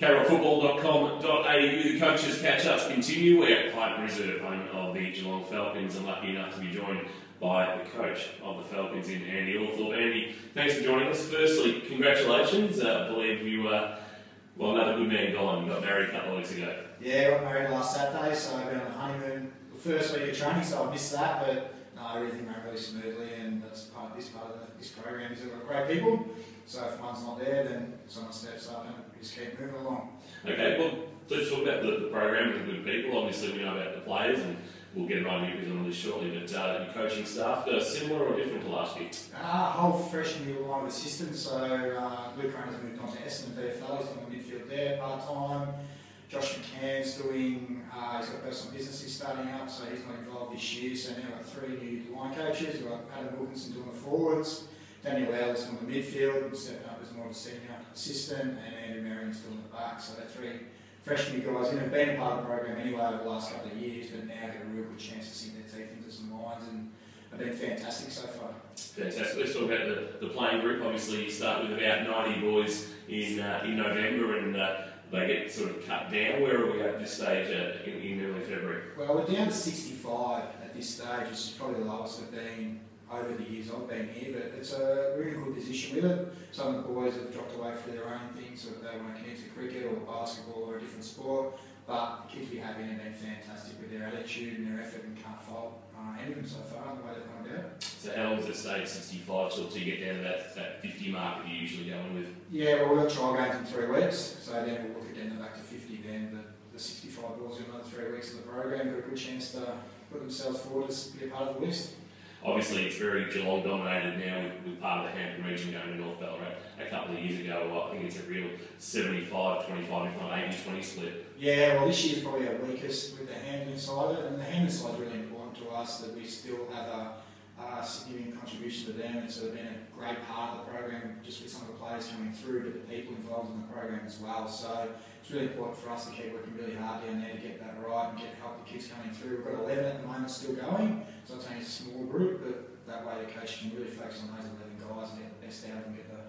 KRockFootball.com.au. The coaches catch-ups continue. We're at Pipe Reserve, home of the Geelong Falcons, and lucky enough to be joined by the coach of the Falcons in Andy Allthorpe. Andy, thanks for joining us. Firstly, congratulations. I believe you another good man gone. You got married a couple of weeks ago. Yeah, I got married last Saturday, so I've been on the honeymoon the first week of training, so I missed that, but no, everything went really smoothly, and that's part of this program is we've got great people, so if one's not there, then someone steps up and we just keep moving along. Okay, well, let's talk about the program and the good people. Obviously, we know about the players, and we'll get right into it on this shortly, but your coaching staff, similar or different to last year? Whole fresh and new line of assistants, so Luke Craner's moved on to Essendon VFL, he's doing the midfield there part-time. Josh McCann's doing, he's got personal business he's starting up, so he's not involved this year. So now we've got 3 new line coaches. We've got Adam Wilkinson doing the forwards, Daniel Allthorpe doing the midfield, stepping up as more of a senior assistant, and Andrew Marion's doing the back. So they're 3 fresh new guys who have been a part of the program anyway over the last couple of years, but now get a real good chance to sink their teeth into some lines, and have been fantastic so far. Fantastic. Let's talk about the playing group. Obviously, you start with about 90 boys in November, and they get sort of cut down. Where are we at this stage in early February? Well, we're down to 65 at this stage, which is probably the lowest we've been over the years I've been here, but we're in a good position with it. Some of the boys have dropped away for their own things, so if they want to connect to cricket or basketball or a different sport, but the kids will be happy and they've been fantastic with their attitude and their effort, and can't fault any of them so far in the way they've gone about. So how long does it stay at 65 till you get down to that 50 mark that you're usually going with? Yeah, well, we've got trial games in 3 weeks, so then we'll look at getting them back to 50 then. The 65 boys in another 3 weeks of the program got a good chance to put themselves forward to be a part of the list. Obviously, it's very Geelong dominated now with part of the Hampton region going to North Ballarat. A couple of years ago, I think it's a real 75-25, if not 80-20 split. Yeah, well, this year's probably our weakest with the Hampton side, and the Hampton side's really important to us that we still have a significant contribution to them. It's been a great part of the program, just with some of the players coming through, but the people involved in the program as well. So it's really important for us to keep working really hard down there to get that right and help the kids coming through. We've got 11 at the moment still going, so it's only a small group, but that way the coach can really focus on those 11 guys and get the best out of them, get the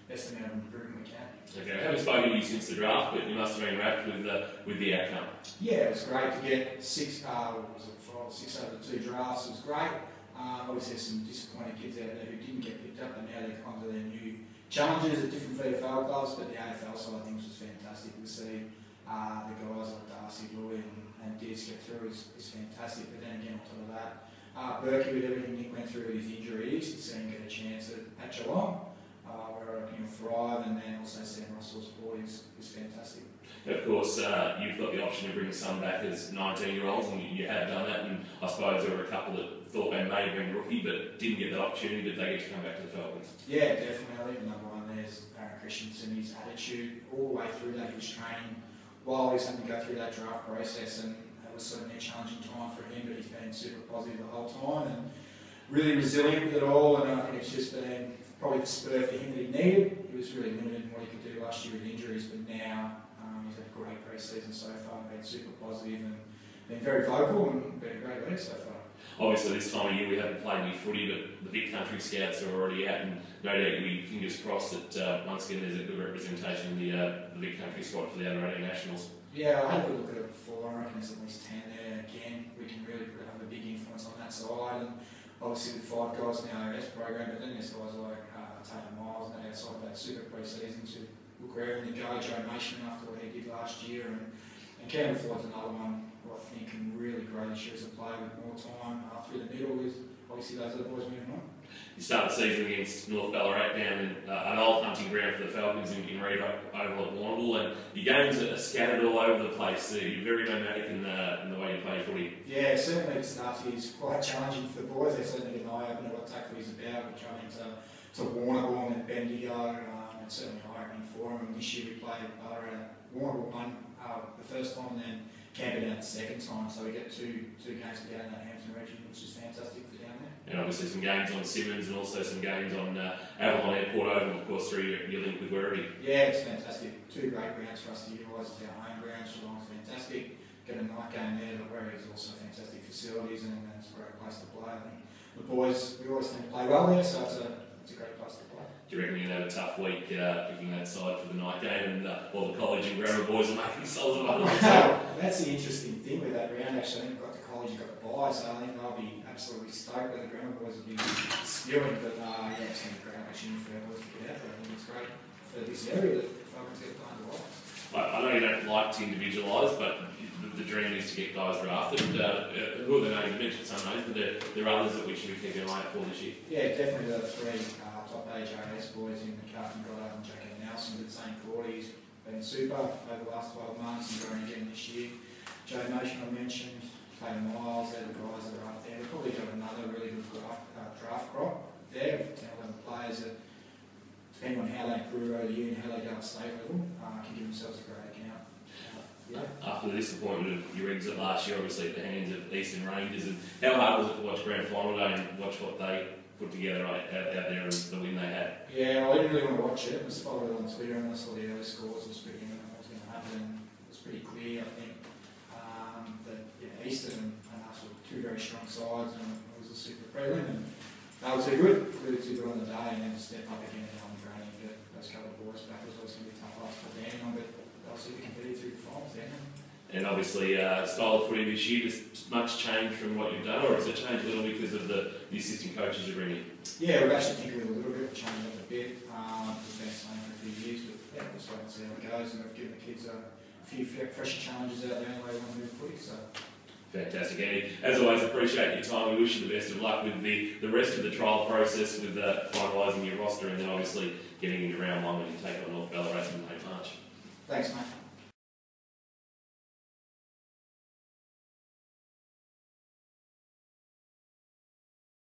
best amount of improvement we can. Okay, I haven't spoken to you since the draft, but you must have been wrapped with the outcome. Yeah, it was great to get 6 out of the 2 drafts. It was great. Obviously, there's some disappointed kids out there who didn't get picked up, and now they've come to their new challenges at different VFL clubs. But the AFL side of things was fantastic to see. The guys like Darcy, Louis, and Diz get through is fantastic. But then again, on top of that, Berkey, with everything Nick went through with his injuries, to see him get a chance at Geelong, where he'll thrive, and then also seeing Russell's support is fantastic. Of course, you've got the option to bring some back as 19-year-olds, and you have done that, and I suppose there were a couple that thought they may have been rookie, but didn't get that opportunity, but they get to come back to the Falcons. Yeah, definitely. I think the number one there's Aaron Christensen, his attitude all the way through that, his training, while he's having to go through that draft process, and it was certainly a challenging time for him, but he's been super positive the whole time, and really resilient with it all, and I think it's just been probably the spur for him that he needed. He was really limited in what he could do last year with injuries, but now he's had a great pre-season so far, been super positive and been very vocal and been a great leader so far. Obviously, this time of year we haven't played any footy, but the big country scouts are already out, and no doubt you'll be fingers crossed that once again there's a good representation in the big country squad for the under 18 nationals. Yeah, I had a good look at it before. I reckon there's at least 10 there. Again, we can really have a big influence on that side, and obviously with 5 guys in the ARS program, but then there's guys like Taylor Miles and outside of that super pre-season to look raring to go. Joe Mason after what he did last year, and Cameron Ford's another one who I think can really grow this year as a player with more time through the middle with obviously those other boys moving on. You start the season against North Ballarat down in an old hunting ground for the Falcons in Reid Oval at Warrnambool, and your games are scattered all over the place. So you're very nomadic in the way you play footy. Yeah, certainly the start is quite challenging for the boys. They certainly get an eye-opener what tackle is about. We're trying to Warrnambool and then Bendigo, and certainly eye-opening for them. And this year we played Ballarat at Warrnambool the first time, and then Camperdown the second time. So we get two games down in that Hampton region, which is fantastic for down there. And obviously some games on Simmons and also some games on Avalon Airport Oval, of course, through your link with Werribee. Yeah, it's fantastic. 2 great grounds for us to utilise as our home grounds. Geelong's fantastic. Get a night game there, but Werribee's also fantastic facilities, and it's a great place to play. I think the boys, we always tend to play well there, so it's a great place to play. Do you reckon you're going to have a tough week picking that side for the night game, and all the college and grammar boys will make themselves available? That's the interesting thing with that round. Actually, I think we've got the college, you've got the bye, so I think they'll be absolutely stoked where the grammar boys will be spewing. But yeah, it's going to be a great opportunity for our boys to get out there. I think it's great for this area that the Falcons get playing to watch. I know you don't like to individualise, but the dream is to get guys drafted. Who are the names? You mentioned some names, but there are others that we should be keeping an eye out for this year. Yeah, definitely the three top AJS boys in the Carlton Goddard and Jackie Nelson with St. Claudi's been super over the last 12 months and growing again this year. Joe Motion I mentioned, Taylor Miles, they're the guys that are up there. We've probably got another really good draft crop there, 10 or 11 players that, depending on how they improve over the year and how they go up state level, can give themselves a great account. After the disappointment of your exit last year, obviously at the hands of Eastern Rangers, and how hard was it to watch Grand Final Day and watch what they put together out there and the win they had? Yeah, well, I didn't really want to watch it. I just followed it on Twitter and I saw the early scores. I was pretty imminent what was going to happen. It was pretty clear, I think, that Eastern and us were two very strong sides, and it was a super prelim, and they were too good. Really too good on the day, and then to step up again and on the ground and get those couple of boys back was always going to be tough last for Daniel, but they'll super competitive through the finals, Daniel. And obviously, style of footy this year, has much changed from what you've done, or has it changed a little because of the assistant coaches you're bringing? Yeah, we've actually tinkered with it a little bit, changed it a bit. It's been the same for a few years, but yeah, we'll just wait and see how it goes. And we've given the kids a few fresher challenges out there and they want to move footy. So. Fantastic, Andy. As always, appreciate your time. We wish you the best of luck with the rest of the trial process, with finalising your roster, and then obviously getting into round one when you take on North Ballarat in late March. Thanks, mate.